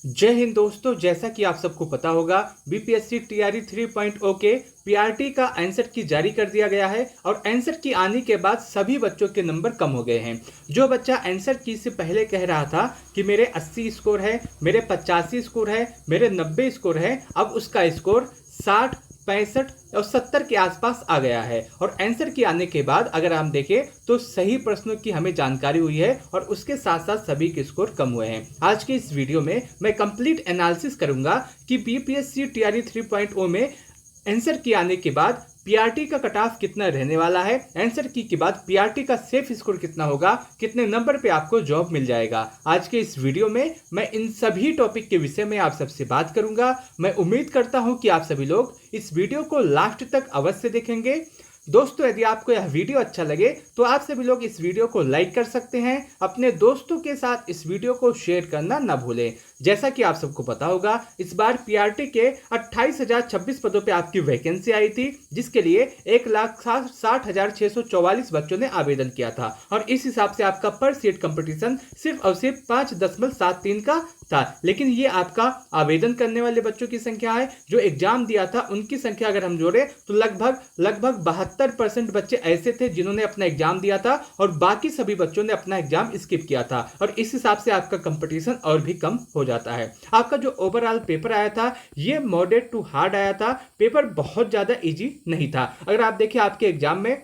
जय हिंद दोस्तों। जैसा कि आप सबको पता होगा, बीपीएससी टीआरई 3.0 के पीआरटी का आंसर की जारी कर दिया गया है और आंसर की आने के बाद सभी बच्चों के नंबर कम हो गए हैं। जो बच्चा आंसर की से पहले कह रहा था कि मेरे 80 स्कोर है, मेरे 85 स्कोर है, मेरे 90 स्कोर है, अब उसका स्कोर 60, 65 और 70 के आसपास आ गया है। और आंसर की आने के बाद अगर हम देखें तो सही प्रश्नों की हमें जानकारी हुई है और उसके साथ साथ सभी के स्कोर कम हुए हैं। आज के इस वीडियो में मैं कंप्लीट एनालिसिस करूंगा कि बीपीएससी टीआरई 3.0 में आंसर की आने के बाद पीआरटी का कट ऑफ कितना रहने वाला है, आंसर की के बाद पीआरटी का सेफ स्कोर कितना होगा, कितने नंबर पे आपको जॉब मिल जाएगा। आज के इस वीडियो में मैं इन सभी टॉपिक के विषय में आप सबसे बात करूंगा। मैं उम्मीद करता हूं कि आप सभी लोग इस वीडियो को लास्ट तक अवश्य देखेंगे। दोस्तों, यदि आपको यह वीडियो अच्छा लगे तो आप सभी लोग इस वीडियो को लाइक कर सकते हैं। अपने दोस्तों के साथ इस वीडियो को शेयर करना न भूलें। जैसा कि आप सबको पता होगा, इस बार पीआरटी के 28,026 पदों पे आपकी वैकेंसी आई थी, जिसके लिए 1,60,644 बच्चों ने आवेदन किया था और इस हिसाब से आपका पर सीट कंपटीशन सिर्फ और सिर्फ 5.73 का था। लेकिन ये आपका आवेदन करने वाले बच्चों की संख्या है, जो एग्जाम दिया था उनकी संख्या अगर हम जोड़े तो लगभग 72% बच्चे ऐसे थे जिन्होंने अपना एग्जाम दिया था और बाकी सभी बच्चों ने अपना एग्जाम स्किप किया था। और इस हिसाब से आपका कंपटीशन और भी कम हो जाता है। आपका जो ओवरऑल पेपर आया था ये मॉडरेट टू हार्ड आया था। पेपर बहुत ज्यादा इजी नहीं था। अगर आप देखिए आपके एग्जाम में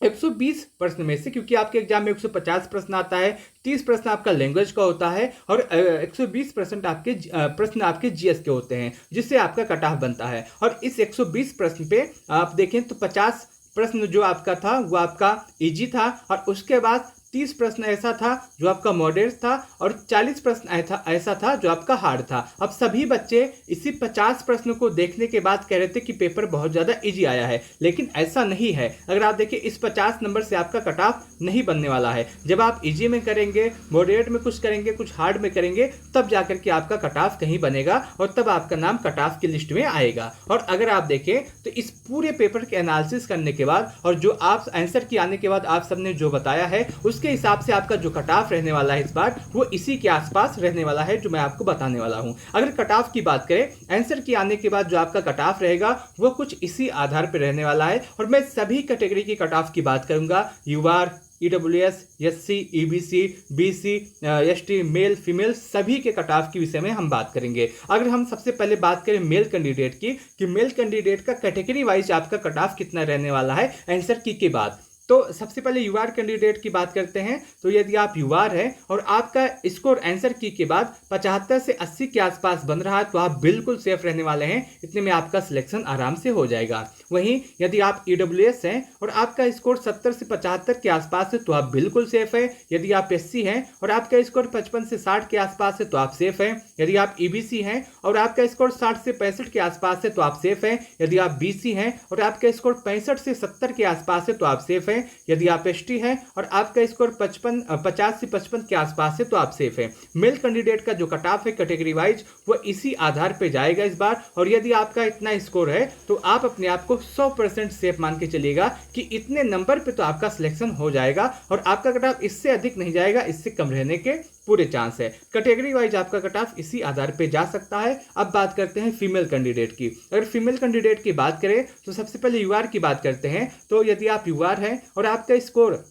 120 प्रश्न में से, क्योंकि आपके एग्जाम में 150 प्रश्न आता है, 30 प्रश्न आपका लैंग्वेज का होता है और 120% आपके प्रश्न आपके जीएस के होते हैं, जिससे आपका कट ऑफ बनता है। और इस 120 प्रश्न पे आप देखें तो 50 प्रश्न जो आपका था वो आपका इजी था और उसके बाद 30 प्रश्न ऐसा था जो आपका मॉडरेट था और 40 प्रश्न ऐसा था जो आपका हार्ड था। अब सभी बच्चे इसी 50 प्रश्नों को देखने के बाद कह रहे थे कि पेपर बहुत ज़्यादा इजी आया है, लेकिन ऐसा नहीं है। अगर आप देखिए इस 50 नंबर से आपका कट ऑफ नहीं बनने वाला है। जब आप इजी में करेंगे, मॉडरेट में कुछ करेंगे, कुछ हार्ड में करेंगे, तब जाकर के आपका कट ऑफ कहीं बनेगा और तब आपका नाम कट ऑफ की लिस्ट में आएगा। और अगर आप देखें तो इस पूरे पेपर के एनालिसिस करने के बाद और जो आप आंसर की आने के बाद आप सबने जो बताया है उसके हिसाब से आपका जो कट ऑफ रहने वाला है इस बार वो इसी के आसपास रहने वाला है, जो मैं आपको बताने वाला हूं। अगर कट ऑफ की बात करें, आंसर की आने के बाद जो आपका कट ऑफ रहेगा वो कुछ इसी आधार पर रहने वाला है। और मैं सभी कैटेगरी की कट ऑफ की बात करूंगा। UR, EWS, SC, EBC, BC, ST, male, female, सभी के कट ऑफ के विषय में हम बात करेंगे। अगर हम सबसे पहले बात करें मेल कैंडिडेट की, कि मेल कैंडिडेट का कैटेगरी वाइज आपका कट ऑफ कितना रहने वाला है आंसर की के बाद, तो सबसे पहले यूआर कैंडिडेट की बात करते हैं। तो यदि आप यूआर हैं और आपका स्कोर आंसर की के बाद 75 से 80 के आसपास बन रहा है तो आप बिल्कुल सेफ रहने वाले हैं। इतने में आपका सिलेक्शन आराम से हो जाएगा। वहीं यदि आप ईडब्ल्यूएस हैं और आपका स्कोर 70 से 75 के आसपास है तो आप बिल्कुल सेफ है। यदि आप एससी हैं और आपका स्कोर 55 से 60 के आसपास है तो आप सेफ हैं। यदि आप ईबीसी हैं और आपका स्कोर 60 से 65 के आसपास है तो आप सेफ हैं। यदि आप बीसी हैं और आपका स्कोर 65 से 70 के आसपास है तो आप सेफ हैं। यदि आप एसटी हैं और आपका स्कोर 50 से 55 के आसपास है तो आप सेफ हैं। मेल कैंडिडेट का जो कट ऑफ है कैटेगरी वाइज वो इसी आधार पे जाएगा इस बार। और यदि आपका इतना स्कोर है तो आप अपने आप को 100% सेफ मान के चलिएगा कि इतने नंबर पे तो आपका सिलेक्शन हो जाएगा और आपका कट ऑफ इससे अधिक नहीं जाएगा, इससे कम रहने के पूरे चांस है। कैटेगरी वाइज आपका कट ऑफ इसी आधार पे जा सकता है। अब बात करते हैं फीमेल कैंडिडेट की। अगर फीमेल कैंडिडेट की बात करें तो सबसे पहले यूआर की बात करते हैं। तो यदि आप यूआर हैं और आपका स्कोर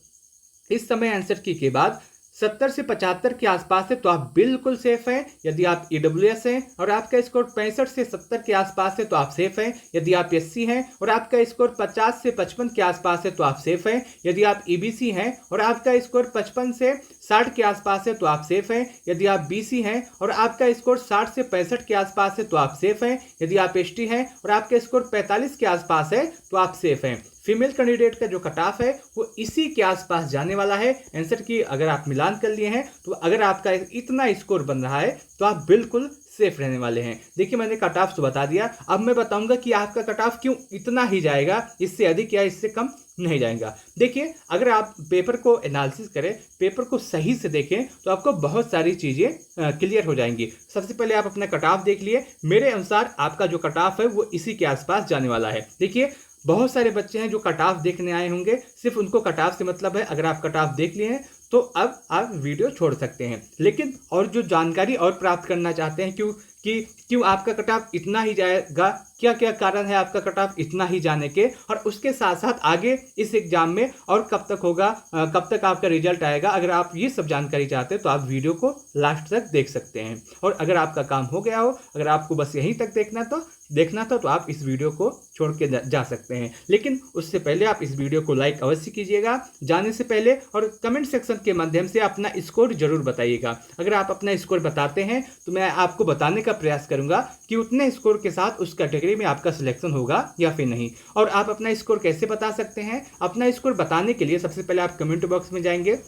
इस समय आंसर की के बाद 70 से 75 के आसपास है तो आप बिल्कुल सेफ हैं। यदि आप ईडब्ल्यूएस हैं और आपका स्कोर 65 से 70 के आसपास है तो आप सेफ हैं। यदि आप एससी हैं और आपका स्कोर 50 से 55 के आसपास है तो आप सेफ हैं। यदि आप ईबीसी हैं और आपका स्कोर 55 से 60 के आसपास है तो आप सेफ हैं। यदि आप बीसी हैं और आपका स्कोर 60 से 65 के आसपास है तो आप सेफ हैं। यदि आप एसटी हैं और आपका स्कोर 45 के आसपास है तो आप सेफ हैं। फीमेल कैंडिडेट का जो कट ऑफ है वो इसी के आसपास जाने वाला है। आंसर की अगर आप मिलान कर लिए हैं तो अगर आपका इतना स्कोर बन रहा है तो आप बिल्कुल सेफ रहने वाले हैं। देखिए मैंने कट ऑफ तो बता दिया, अब मैं बताऊंगा कि आपका कट ऑफ क्यों इतना ही जाएगा, इससे अधिक या इससे कम नहीं जाएगा। देखिए अगर आप पेपर को एनालिसिस करें, पेपर को सही से देखें तो आपको बहुत सारी चीज़ें क्लियर हो जाएंगी। सबसे पहले आप अपना कट ऑफ देख लिए। मेरे अनुसार आपका जो कट ऑफ है वो इसी के आसपास जाने वाला है। देखिए बहुत सारे बच्चे हैं जो कट ऑफ देखने आए होंगे, सिर्फ उनको कट ऑफ से मतलब है। अगर आप कट ऑफ देख लिए हैं तो अब आप वीडियो छोड़ सकते हैं। लेकिन और जो जानकारी और प्राप्त करना चाहते हैं क्यों आपका कट ऑफ इतना ही जाएगा, क्या क्या कारण है आपका कट ऑफ इतना ही जाने के, और उसके साथ साथ आगे इस एग्जाम में और कब तक होगा, कब तक आपका रिजल्ट आएगा, अगर आप ये सब जानकारी चाहते हैं तो आप वीडियो को लास्ट तक देख सकते हैं। और अगर आपका काम हो गया हो, अगर आपको बस यहीं तक देखना था तो आप इस वीडियो को छोड़ के जा सकते हैं। लेकिन उससे पहले आप इस वीडियो को लाइक अवश्य कीजिएगा जाने से पहले, और कमेंट सेक्शन के माध्यम से अपना स्कोर जरूर बताइएगा। अगर आप अपना स्कोर बताते हैं तो मैं आपको बताने का प्रयास करूंगा कि उतने स्कोर के साथ उस कैटेगरी में आपका सिलेक्शन होगा या फिर नहीं। और आप अपना स्कोर कैसे बता सकते हैं? अपना स्कोर बताने के लिए सबसे पहले आप कमेंट बॉक्स में जाएंगे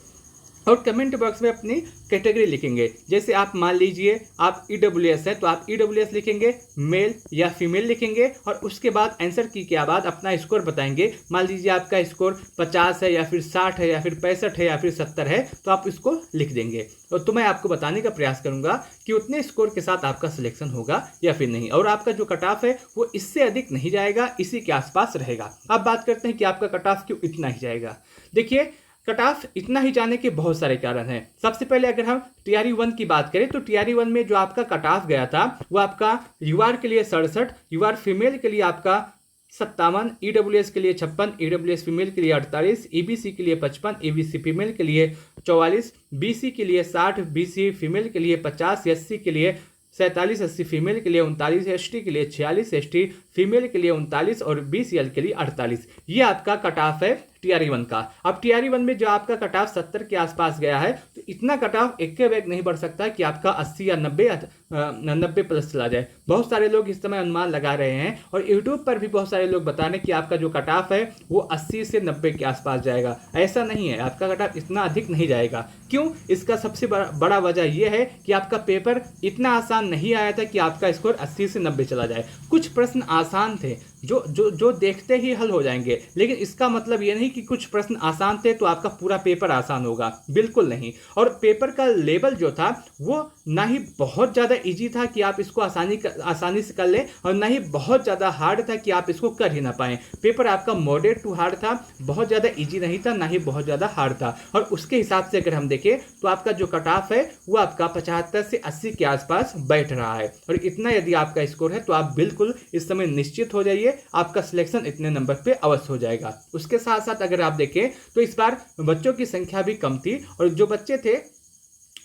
और कमेंट बॉक्स में अपनी कैटेगरी लिखेंगे। जैसे आप मान लीजिए आप EWS है तो आप EWS लिखेंगे, मेल या फीमेल लिखेंगे, और उसके बाद आंसर की के बाद अपना स्कोर बताएंगे। मान लीजिए आपका स्कोर 50 है या फिर 60 है या फिर 65 है या फिर 70 है, तो आप इसको लिख देंगे। तो मैं आपको बताने का प्रयास करूंगा कि उतने स्कोर के साथ आपका सिलेक्शन होगा या फिर नहीं, और आपका जो कट ऑफ है वो इससे अधिक नहीं जाएगा, इसी के आसपास रहेगा। अब बात करते हैं कि आपका कट ऑफ क्यों इतना ही जाएगा। देखिए, कट ऑफ इतना ही जाने के बहुत सारे कारण हैं। सबसे पहले अगर हम TRE 1 की बात करें तो TRE 1 में जो आपका कट ऑफ गया था वो आपका UR के लिए 67, UR फीमेल के लिए आपका 57, EWS के लिए 56, EWS फीमेल के लिए 48, EBC के लिए 55, EBC फीमेल के लिए 44, BC के लिए 60, BC फीमेल के लिए 50, SC के लिए 47, SC फीमेल के लिए 39, ST के लिए 46, ST फीमेल के लिए 39 और BCL के लिए 48। ये आपका कट ऑफ है TRE 1 का। अब TRE 1 में जो आपका कट ऑफ 70 के आसपास गया है तो इतना कट ऑफ एक के बैग नहीं बढ़ सकता कि आपका 80 या 90 प्लस चला जाए। बहुत सारे लोग इस समय अनुमान लगा रहे हैं और यूट्यूब पर भी बहुत सारे लोग बता रहे हैं कि आपका जो कट ऑफ है वो 80 से 90 के आसपास जाएगा। ऐसा नहीं है, आपका कट ऑफ इतना अधिक नहीं जाएगा। क्यों? इसका सबसे बड़ा वजह यह है कि आपका पेपर इतना आसान नहीं आया था कि आपका स्कोर 80 से 90 चला जाए। कुछ प्रश्न आसान थे जो देखते ही हल हो जाएंगे, लेकिन इसका मतलब ये नहीं कि कुछ प्रश्न आसान थे तो आपका पूरा पेपर आसान होगा, बिल्कुल नहीं। और पेपर का लेवल जो था वो ना ही बहुत ज़्यादा इजी था कि आप इसको आसानी से कर लें, और ना ही बहुत ज़्यादा हार्ड था कि आप इसको कर ही ना पाएँ। पेपर आपका मॉडरेट टू हार्ड था, बहुत ज़्यादा इजी नहीं था, ना ही बहुत ज़्यादा हार्ड था। और उसके हिसाब से अगर हम देखें तो आपका जो कट ऑफ है वो आपका 75 से 80 के आसपास बैठ रहा है। और इतना यदि आपका स्कोर है तो आप बिल्कुल इस समय निश्चित हो जाइए, आपका सिलेक्शन इतने नंबर पे अवश्य हो जाएगा। उसके साथ साथ अगर आप देखें तो इस बार बच्चों की संख्या भी कम थी, और जो बच्चे थे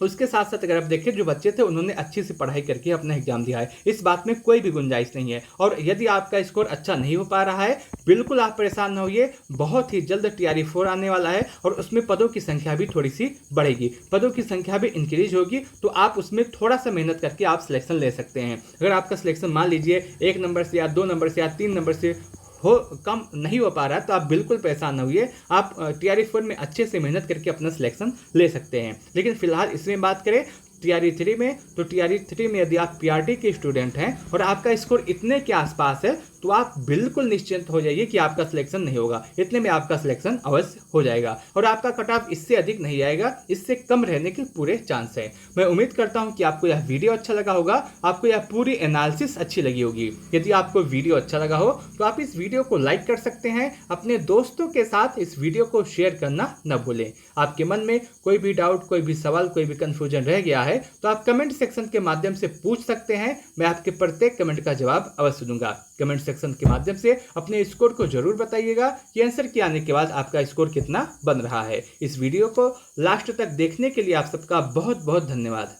उसके साथ साथ अगर आप देखें जो बच्चे थे उन्होंने अच्छी से पढ़ाई करके अपना एग्जाम दिया है। इस बात में कोई भी गुंजाइश नहीं है। और यदि आपका स्कोर अच्छा नहीं हो पा रहा है, बिल्कुल आप परेशान न होइए, बहुत ही जल्द TRE 4 आने वाला है और उसमें पदों की संख्या भी थोड़ी सी बढ़ेगी, पदों की संख्या भी इंक्रीज होगी, तो आप उसमें थोड़ा सा मेहनत करके आप सिलेक्शन ले सकते हैं। अगर आपका सिलेक्शन मान लीजिए 1 नंबर से या 2 नंबर से या 3 नंबर से कम नहीं हो पा रहा है तो आप बिल्कुल परेशान न होइए, आप TRE 4 में अच्छे से मेहनत करके अपना सिलेक्शन ले सकते हैं। लेकिन फिलहाल इसमें बात करें TRE 3 में, तो TRE 3 में यदि आप PRT के स्टूडेंट हैं और आपका स्कोर इतने के आसपास है तो आप बिल्कुल निश्चिंत हो जाइए कि आपका सिलेक्शन नहीं होगा, इतने में आपका सिलेक्शन अवश्य हो जाएगा और आपका कट ऑफ इससे अधिक नहीं आएगा, इससे कम रहने के पूरे चांस है। मैं उम्मीद करता हूं कि आपको यह वीडियो अच्छा लगा होगा, आपको यह पूरी एनालिसिस अच्छी लगी होगी। यदि आपको वीडियो अच्छा लगा हो तो आप इस वीडियो को लाइक कर सकते हैं, अपने दोस्तों के साथ इस वीडियो को शेयर करना न भूलें। आपके मन में कोई भी डाउट, कोई भी सवाल, कोई भी कंफ्यूजन रह गया है तो आप कमेंट सेक्शन के माध्यम से पूछ सकते हैं, मैं आपके प्रत्येक कमेंट का जवाब अवश्य दूंगा। कमेंट सेक्शन के माध्यम से अपने स्कोर को जरूर बताइएगा कि आंसर के आने के बाद आपका स्कोर कितना बन रहा है। इस वीडियो को लास्ट तक देखने के लिए आप सबका बहुत बहुत धन्यवाद।